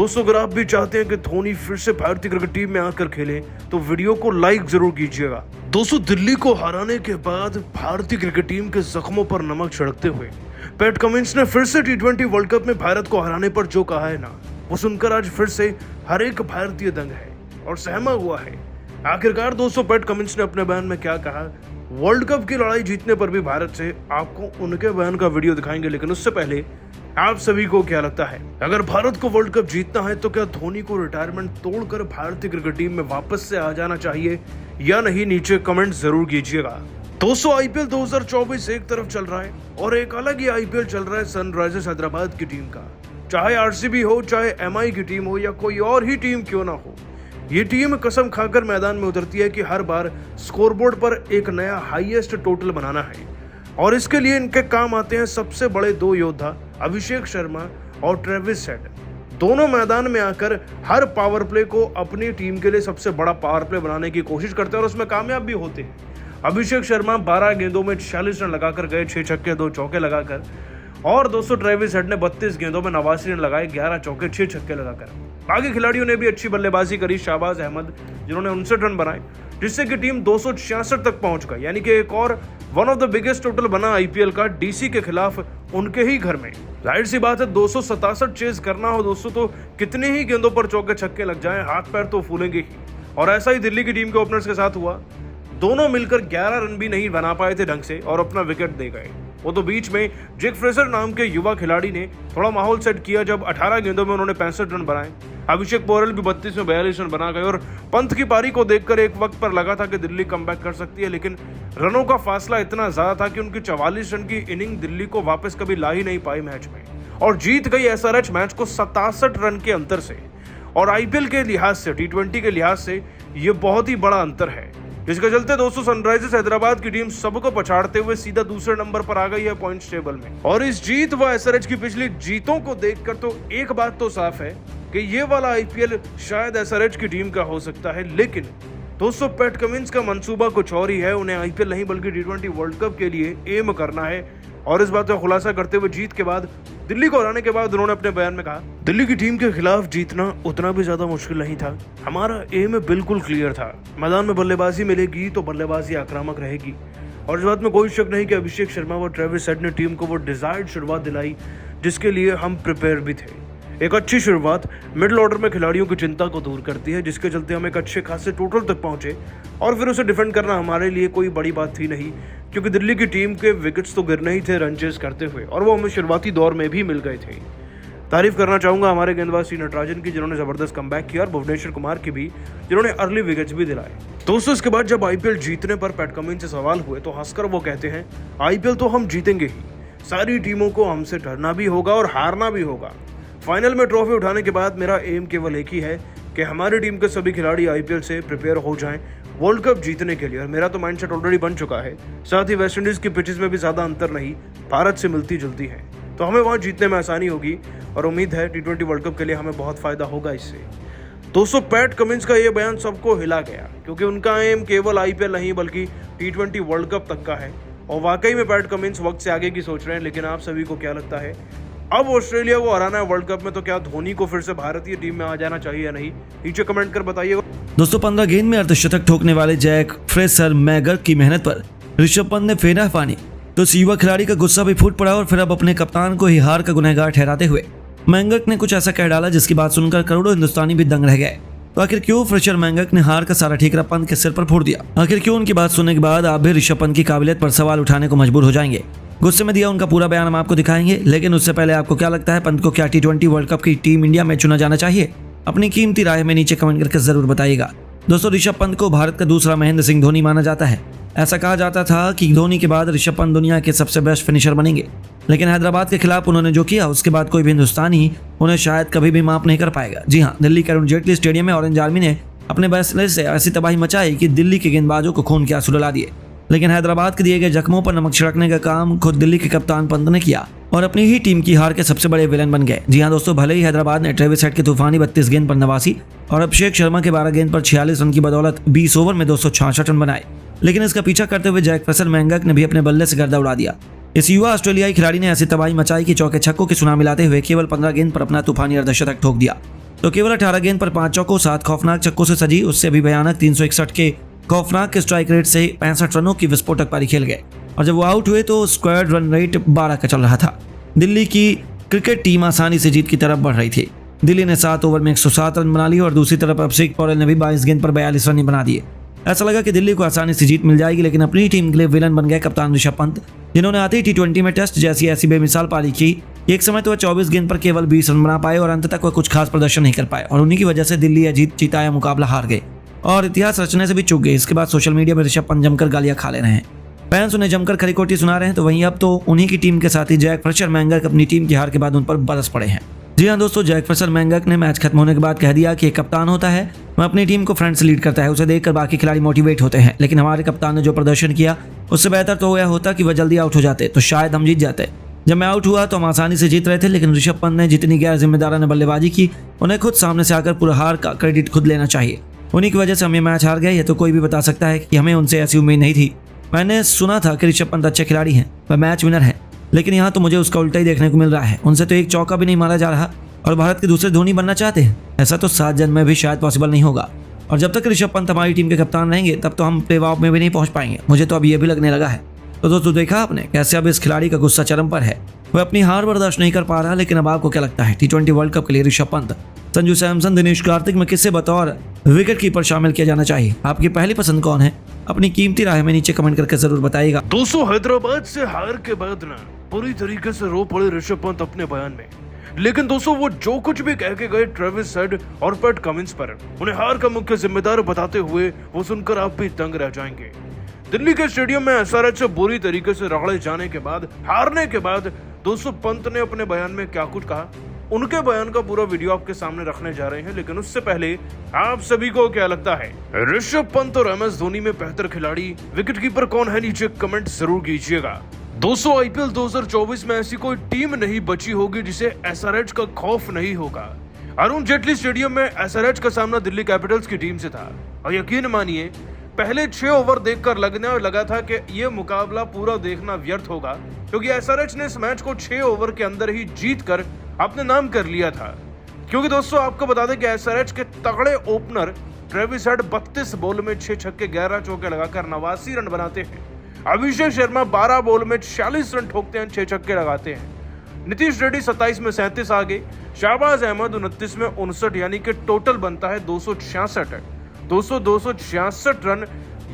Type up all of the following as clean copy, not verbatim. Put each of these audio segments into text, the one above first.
दोस्तों अगर आप भी चाहते हैं कि धोनी फिर से भारतीय क्रिकेट टीम में आकर खेले तो वीडियो को लाइक जरूर कीजिएगा। दोस्तों दिल्ली को हराने के बाद भारतीय क्रिकेट टीम के जख्मों पर नमक छिड़कते हुए पैट कमिंस ने फिर से T20 वर्ल्ड कप में भारत को हराने पर जो कहा है ना, वो सुनकर आज फिर से हर एक भारतीय दंग है और सहमा हुआ है। आखिरकार दोस्तों पैट कमिंस ने अपने बयान में क्या कहा, वर्ल्ड कप की लड़ाई जीतने पर भी भारत से आपको उनके बयान का वीडियो दिखाएंगे, लेकिन उससे पहले आप सभी को क्या लगता है, अगर भारत को वर्ल्ड कप जीतना है तो क्या धोनी को रिटायरमेंट तोड़कर भारतीय क्रिकेट टीम में वापस से आ जाना चाहिए या नहीं? नीचे कमेंट जरूर कीजिएगा। दोस्तों आईपीएल 2024 एक तरफ चल रहा है और एक अलग ही आईपीएल चल रहा है सनराइजर्स हैदराबाद की टीम का। चाहे आरसीबी हो, चाहे एमआई की टीम हो या कोई और ही टीम क्यों ना हो, ये टीम कसम खाकर मैदान में उतरती है कि हर बार स्कोरबोर्ड पर एक नया हाईएस्ट टोटल बनाना है और इसके लिए इनके काम आते हैं सबसे बड़े दो योद्धा अभिषेक शर्मा और ट्रेविस हेड। दोनों मैदान में आकर हर पावर प्ले को अपनी टीम के लिए सबसे बड़ा पावर प्ले बनाने की कोशिश करते हैं और उसमें कामयाब भी होते हैं। अभिषेक शर्मा 12 गेंदों में 46 रन लगाकर गए, 6 छक्के 2 चौके लगाकर, और दोस्तों ट्रेविस हेड ने 32 गेंदों में 89 रन लगाए, 11 चौके 6 छक्के लगाकर। बाकी खिलाड़ियों ने भी अच्छी बल्लेबाजी करी। शाहबाज अहमद जिन्होंने 59 रन बनाए, जिससे कि टीम 266 तक पहुंच गई, यानी कि एक और one of the biggest total बना आईपीएल का डीसी के खिलाफ उनके ही घर में। जाहिर सी बात है 267 चेज करना हो दोस्तों तो कितने ही गेंदों पर चौके छक्के लग जाएं, हाथ पैर तो फूलेंगे ही। और ऐसा ही दिल्ली की टीम के ओपनर्स के साथ हुआ। दोनों मिलकर 11 रन भी नहीं बना पाए थे ढंग से और अपना विकेट दे गए। वो तो बीच में जेक फ्रेजर नाम के युवा खिलाड़ी ने थोड़ा माहौल सेट किया जब 18 गेंदों में उन्होंने 65 रन बनाए। अभिषेक पोरेल भी 32 में 42 रन बना गए और पंत की पारी को देखकर एक वक्त पर लगा था कि दिल्ली कमबैक कर सकती है, लेकिन रनों का फासला इतना ज्यादा था कि उनकी 44 रन की इनिंग दिल्ली को वापस कभी ला ही नहीं पाई मैच में और जीत गई एसआरएच मैच को 67 रन के अंतर से। और आईपीएल के लिहाज से, T20 के लिहाज से ये बहुत ही बड़ा अंतर है, जिसके चलते दोस्तों सनराइजर्स हैदराबाद की टीम सबको पछाड़ते हुए सीधा दूसरे नंबर पर आ गई है पॉइंट्स टेबल में। और इस जीत व एसआरएच की पिछली जीतों को देखकर तो एक बात तो साफ है कि ये वाला आईपीएल शायद एसआरएच की टीम का हो सकता है, लेकिन दोस्तों पैट कमिंस का मंसूबा कुछ और ही है। उन्हें आईपीएल नहीं बल्कि T20 वर्ल्ड कप के लिए एम करना है और इस बात का खुलासा करते हुए जीत के बाद, दिल्ली को हराने के बाद उन्होंने अपने बयान में कहा, दिल्ली की टीम के खिलाफ जीतना उतना भी ज्यादा मुश्किल नहीं था। हमारा एम बिल्कुल क्लियर था। मैदान में बल्लेबाजी मिलेगी तो बल्लेबाजी आक्रामक रहेगी और इस बात में कोई शक नहीं कि अभिषेक शर्मा व ट्रेविस हेड ने टीम को वो डिजायर्ड शुरुआत दिलाई जिसके लिए हम प्रिपेयर भी थे। एक अच्छी शुरुआत मिडिल ऑर्डर में खिलाड़ियों की चिंता को दूर करती है, जिसके चलते हम एक अच्छे खासे टोटल तक पहुंचे और फिर उसे डिफेंड करना हमारे लिए कोई बड़ी बात थी नहीं, क्योंकि दिल्ली की टीम के विकेट्स तो गिरने ही थे रन चेज करते हुए और वो हमें शुरुआती दौर में भी मिल गए थे। तारीफ करना चाहूंगा हमारे गेंदबाज सी नटराजन की जिन्होंने जबरदस्त कमबैक किया और भुवनेश्वर कुमार की भी जिन्होंने अर्ली विकेट्स भी दिलाए। दोस्तों इसके बाद जब आईपीएल जीतने पर पैट कमिंस से सवाल हुए तो हंसकर वो कहते हैं, आईपीएल तो हम जीतेंगे ही, सारी टीमों को हमसे डरना भी होगा और हारना भी होगा। फाइनल में ट्रॉफी उठाने के बाद मेरा एम केवल एक ही है कि हमारी टीम के सभी खिलाड़ी आईपीएल से प्रिपेयर हो जाएं वर्ल्ड कप जीतने के लिए, और मेरा तो माइंडसेट ऑलरेडी बन चुका है। साथ ही वेस्ट इंडीज की पिचेस में भी ज्यादा अंतर नहीं, भारत से मिलती जुलती है, तो हमें वहां जीतने में आसानी होगी और उम्मीद है T20 वर्ल्ड कप के लिए हमें बहुत फायदा होगा इससे। दोस्तों पैट कमिंस का ये बयान सबको हिला गया क्योंकि उनका एम केवल आईपीएल नहीं बल्कि T20 वर्ल्ड कप तक का है और वाकई में पैट कमिंस वक्त से आगे की सोच रहे हैं। लेकिन आप सभी को क्या लगता है, अब ऑस्ट्रेलिया को हराना है वर्ल्ड कप में तो क्या धोनी को फिर से भारतीय टीम में आ जाना चाहिए या नहीं? नीचे कमेंट कर बताइए। दोस्तों 15 गेंद में अर्धशतक ठोकने वाले जैक फ्रेजर मैगर की मेहनत पर ऋषभ पंत ने फेरा पानी तो इस युवा खिलाड़ी का गुस्सा भी फूट पड़ा और फिर अब अपने कप्तान को ही हार का गुनहगार ठहराते हुए मैंगक ने कुछ ऐसा कह डाला जिसकी बात सुनकर करोड़ों हिंदुस्तानी भी दंग रह गए। तो आखिर क्यों फ्रेजर मैंगक ने हार का सारा ठीकरा पंत के सिर पर फोड़ दिया? आखिर क्यों उनकी बात सुनने के बाद आप भी ऋषभ पंत की काबिलियत पर सवाल उठाने को मजबूर हो जाएंगे? गुस्से में दिया उनका पूरा बयान हम आपको दिखाएंगे, लेकिन उससे पहले आपको क्या लगता है, पंत को क्या T20 वर्ल्ड कप की टीम इंडिया में चुना जाना चाहिए? अपनी कीमती राय में नीचे कमेंट करके जरूर बताइएगा। दोस्तों ऋषभ पंत को भारत का दूसरा महेंद्र सिंह धोनी माना जाता है। ऐसा कहा जाता था कि धोनी के बाद ऋषभ पंत दुनिया के सबसे बेस्ट फिनिशर बनेंगे, लेकिन हैदराबाद के खिलाफ उन्होंने जो किया उसके बाद कोई भी हिंदुस्तानी उन्हें शायद कभी भी माफ नहीं कर पाएगा। जी हाँ, दिल्ली के अरुण जेटली स्टेडियम में ऑरेंज आर्मी ने अपने फैसले से ऐसी तबाही मचाई कि दिल्ली के गेंदबाजों को खून के आंसू रुला दिए, लेकिन हैदराबाद के दिए गए जख्मों पर नमक छिड़कने का काम खुद दिल्ली के कप्तान पंत ने किया और अपनी ही टीम की हार के सबसे बड़े विलेन बन गए। जी हां दोस्तों, भले ही हैदराबाद ने ट्रेविस हेड के तूफानी 32 गेंद पर 89 और अभिषेक शर्मा के 12 गेंद पर 46 रन की बदौलत 20 ओवर में 266 रन बनाए, लेकिन इसका पीछा करते हुए जैक फ्रेजर मैंगक ने भी अपने बल्ले से गर्दा उड़ा दिया इस युवा ऑस्ट्रेलियाई खिलाड़ी ने ऐसी तबाही मचाई कि चौके छक्कों की सुनामी लाते हुए केवल 15 गेंद पर अपना तूफानी अर्धशतक ठोक दिया। तो केवल 18 गेंद पर 5 चौकों 7 खौफनाक छक्कों से सजी उससे भी भयानक 361 के खौफनाक स्ट्राइक रेट से 65 रनों की विस्फोटक पारी खेल गए। और जब वो आउट हुए तो स्क्वाड रन रेट 12 का चल रहा था। दिल्ली की क्रिकेट टीम आसानी से जीत की तरफ बढ़ रही थी। दिल्ली ने 7 ओवर में 107 रन बना लिए और दूसरी तरफ अभिषेक पौरेल ने भी 22 गेंद पर 42 रन बना दिए। ऐसा लगा कि दिल्ली को आसानी से जीत मिल जाएगी, लेकिन अपनी टीम के लिए विलन बन गए कप्तान ऋषभ पंत, जिन्होंने आते ही T20 में टेस्ट जैसी ऐसी बेमिसाल पारी की। एक समय तो वह 24 गेंद पर केवल 20 रन बना पाए और अंत तक वह कुछ खास प्रदर्शन नहीं कर पाए और उन्हीं की वजह से दिल्ली यह जीताया मुकाबला हार गए और इतिहास रचने से भी चूक गए। इसके बाद सोशल मीडिया में ऋषभ पंत जमकर गालियां खा ले रहे हैं, फैंस उन्हें जमकर खरीकोटी सुना रहे हैं। तो वहीं अब तो उन्हीं की टीम के साथी जैक फ्रेशर मैंगर्क अपनी टीम की हार के बाद उन पर बरस पड़े हैं। जी हाँ दोस्तों, जैक फ्रेशर मैंगर्क ने मैच खत्म होने के बाद कह दिया कि एक कप्तान होता है, वह अपनी टीम को फ्रंट से लीड करता है, उसे देखकर बाकी खिलाड़ी मोटिवेट होते हैं। लेकिन हमारे कप्तान ने जो प्रदर्शन किया उससे बेहतर तो यह होता कि वह जल्दी आउट हो जाते तो शायद हम जीत जाते। जब मैं आउट हुआ तो हम आसानी से जीत रहे थे, लेकिन ऋषभ पंत ने जितनी गैर जिम्मेदाराना बल्लेबाजी की, उन्हें खुद सामने से आकर पूरा हार का क्रेडिट खुद लेना चाहिए। उन्हीं की वजह से हम ये मैच हार गए। ये तो कोई भी बता सकता है कि हमें उनसे ऐसी उम्मीद नहीं थी। मैंने सुना था कि ऋषभ पंत अच्छे खिलाड़ी हैं, वह मैच विनर है, लेकिन यहाँ तो मुझे उसका उल्टा ही देखने को मिल रहा है। उनसे तो एक चौका भी नहीं मारा जा रहा और भारत के दूसरे धोनी बनना चाहते हैं। ऐसा तो 7 जन्म में भी शायद पॉसिबल नहीं होगा। और जब तक ऋषभ पंत हमारी टीम के कप्तान रहेंगे तब तो हम प्ले ऑफ में भी नहीं पहुंच पाएंगे। मुझे तो अब ये भी लगने लगा है। तो दोस्तों, देखा आपने कैसे अब इस खिलाड़ी का गुस्सा चरम पर है। वह अपनी हार बर्दाश्त नहीं कर पा रहा। लेकिन अब आपको क्या लगता है, T20 वर्ल्ड कप के लिए ऋषभ पंत, संजू सैमसन, दिनेश कार्तिक में किसे बतौर विकेट कीपर शामिल किया जाना चाहिए? आपकी पहली पसंद कौन है? अपनी कीमती राय में नीचे कमेंट करके जरूर बताइएगा। दोस्तों, हैदराबाद से हार के बाद ना पूरी तरीके से रो पड़े ऋषभ पंत अपने बयान में। लेकिन दोस्तों, वो जो कुछ भी कह के गए ट्रेविस हेड और पैट कमिंस पर, उन्हें हार का मुख्य जिम्मेदार बताते हुए वो सुनकर आप भी दंग रह जाएंगे। दिल्ली के स्टेडियम में SRH से बुरी तरीके से रगड़े जाने के बाद, हारने के बाद दोस्तों पंत ने अपने बयान में क्या कुछ कहा, उनके बयान का पूरा वीडियो आपके सामने रखने जा रहे हैं। लेकिन उससे पहले आप सभी को क्या लगता है, ऋषभ पंत और MS धोनी में बेहतर खिलाड़ी विकेटकीपर कौन है? नीचे कमेंट जरूर कीजिएगा। दोस्तों, IPL 2024 में ऐसी कोई टीम नहीं बची होगी जिसे SRH का खौफ नहीं होगा। अरुण जेटली स्टेडियम में SRH का सामना दिल्ली कैपिटल्स की टीम से था और यकीन मानिए पहले 6 ओवर देखकर लगने लगा था कि यह मुकाबला पूरा देखना व्यर्थ होगा, क्योंकि SRH ने इस मैच को 6 ओवर के अंदर ही जीतकर अपने नाम कर लिया था। क्योंकि दोस्तों, आपको बता दें कि SRH के तगड़े ओपनर ट्रेविस हेड 32 बॉल में 6 छक्के 11 चौके लगाकर 89 रन बनाते हैं। अभिषेक शर्मा 12 बॉल में 46 रन ठोकते हैं, 6 छक्के लगाते हैं। नीतीश रेड्डी 27 में 37 आ गए। शाहबाज अहमद 29 में 59, यानी कि टोटल बनता है 266। 266 रन।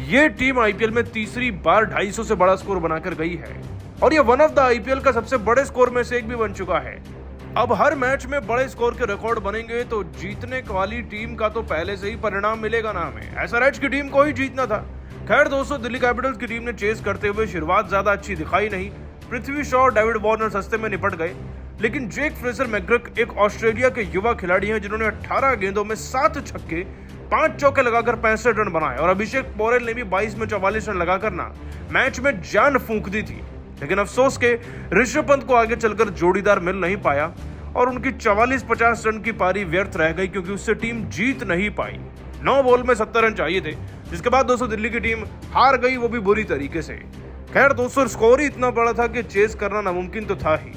ये टीम IPL में तीसरी बार 250 से बड़ा स्कोर बनाकर गई है और ये वन ऑफ द IPL का सबसे बड़े स्कोर में से एक भी बन चुका है। अब हर मैच में बड़े स्कोर के रिकॉर्ड बनेंगे तो जीतने वाली टीम का तो पहले से ही परिणाम मिलेगा ना हमें। SRH की टीम को ही जीतना था। खैर दोस्तों, दिल्ली कैपिटल्स की टीम ने चेस करते हुए शुरुआत ज्यादा अच्छी दिखाई नहीं। पृथ्वी शॉ और डेविड वार्नर सस्ते में निपट गए, लेकिन जैक फ्रेशर मैकग्रक एक ऑस्ट्रेलिया के युवा खिलाड़ी हैं जिन्होंने 18 गेंदों में 7 छक्के 5 चौके लगाकर 65 रन बनाए और अभिषेक पौरेल ने भी 22 में 44 रन लगाकर ना मैच में जान फूंक दी थी। लेकिन अफसोस के ऋषभ पंत को आगे चलकर जोड़ीदार मिल नहीं पाया और उनकी 44-50 रन की पारी व्यर्थ रह गई, क्योंकि उससे टीम जीत नहीं पाई। 9 बॉल में 70 रन चाहिए थे, जिसके बाद दोस्तों दिल्ली की टीम हार गई, वो भी बुरी तरीके से। खैर दोस्तों, स्कोर ही इतना बड़ा था कि चेस करना नामुमकिन तो था ही।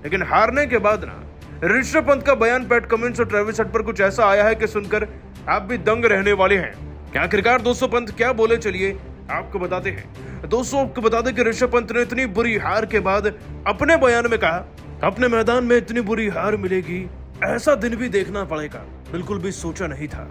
लेकिन हारने के बाद ना ऋषभ पंत का बयान पैट कमिंस और ट्रेविस हेड पर कुछ ऐसा आया है कि सुनकर आप भी दंग रहने वाले हैं। क्या आखिरकार दोस्तों पंत क्या बोले, चलिए आपको बताते हैं। दोस्तों, आपको बता दें कि ऋषभ पंत ने इतनी बुरी हार के बाद अपने बयान में कहा, अपने मैदान में इतनी बुरी हार मिलेगी ऐसा दिन भी देखना पड़ेगा, बिल्कुल भी सोचा नहीं था।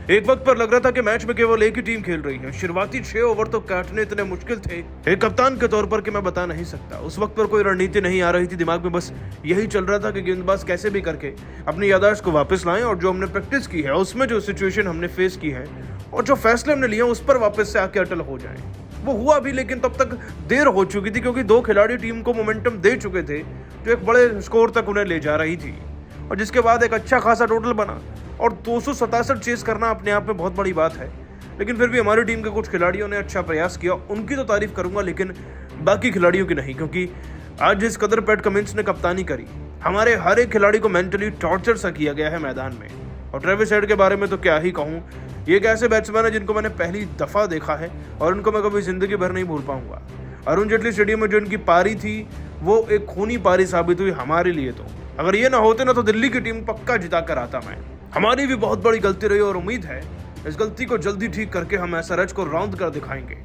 एक वक्त पर लग रहा था कि मैच में केवल एक ही टीम खेल रही है। शुरुआती 6 ओवर तो काटने इतने मुश्किल थे एक कप्तान के तौर पर कि मैं बता नहीं सकता। उस वक्त पर कोई रणनीति नहीं आ रही थी दिमाग में, बस यही चल रहा था कि गेंदबाज कैसे भी करके अपनी याददाश्त को वापस लाएं और जो हमने प्रैक्टिस की है उसमें जो सिचुएशन हमने फेस की है और जो फैसले हमने लिए उस पर वापस से आके अटल हो जाएं। वो हुआ भी, लेकिन तब तक देर हो चुकी थी, क्योंकि 2 खिलाड़ी टीम को मोमेंटम दे चुके थे जो एक बड़े स्कोर तक उन्हें ले जा रही थी और जिसके बाद एक अच्छा खासा टोटल बना। और 267 चेस करना अपने आप में बहुत बड़ी बात है, लेकिन फिर भी हमारी टीम के कुछ खिलाड़ियों ने अच्छा प्रयास किया। उनकी तो तारीफ करूंगा, लेकिन बाकी खिलाड़ियों की नहीं, क्योंकि आज जिस कदर पैट कमिंस ने कप्तानी करी, हमारे हर एक खिलाड़ी को मेंटली टॉर्चर सा किया गया है मैदान में। और ट्रेविस हेड के बारे में तो क्या ही कहूँ, ये एक ऐसे बैट्समैन है जिनको मैंने पहली दफ़ा देखा है और उनको मैं कभी ज़िंदगी भर नहीं भूल पाऊंगा। अरुण जेटली स्टेडियम में जो इनकी पारी थी वो एक खूनी पारी साबित हुई हमारे लिए। तो अगर ये ना होते ना तो दिल्ली की टीम पक्का जिता कर आता मैं। हमारी भी बहुत बड़ी गलती रही और उम्मीद है इस गलती को जल्दी ठीक करके हम एसआरएच को रौंद कर दिखाएंगे।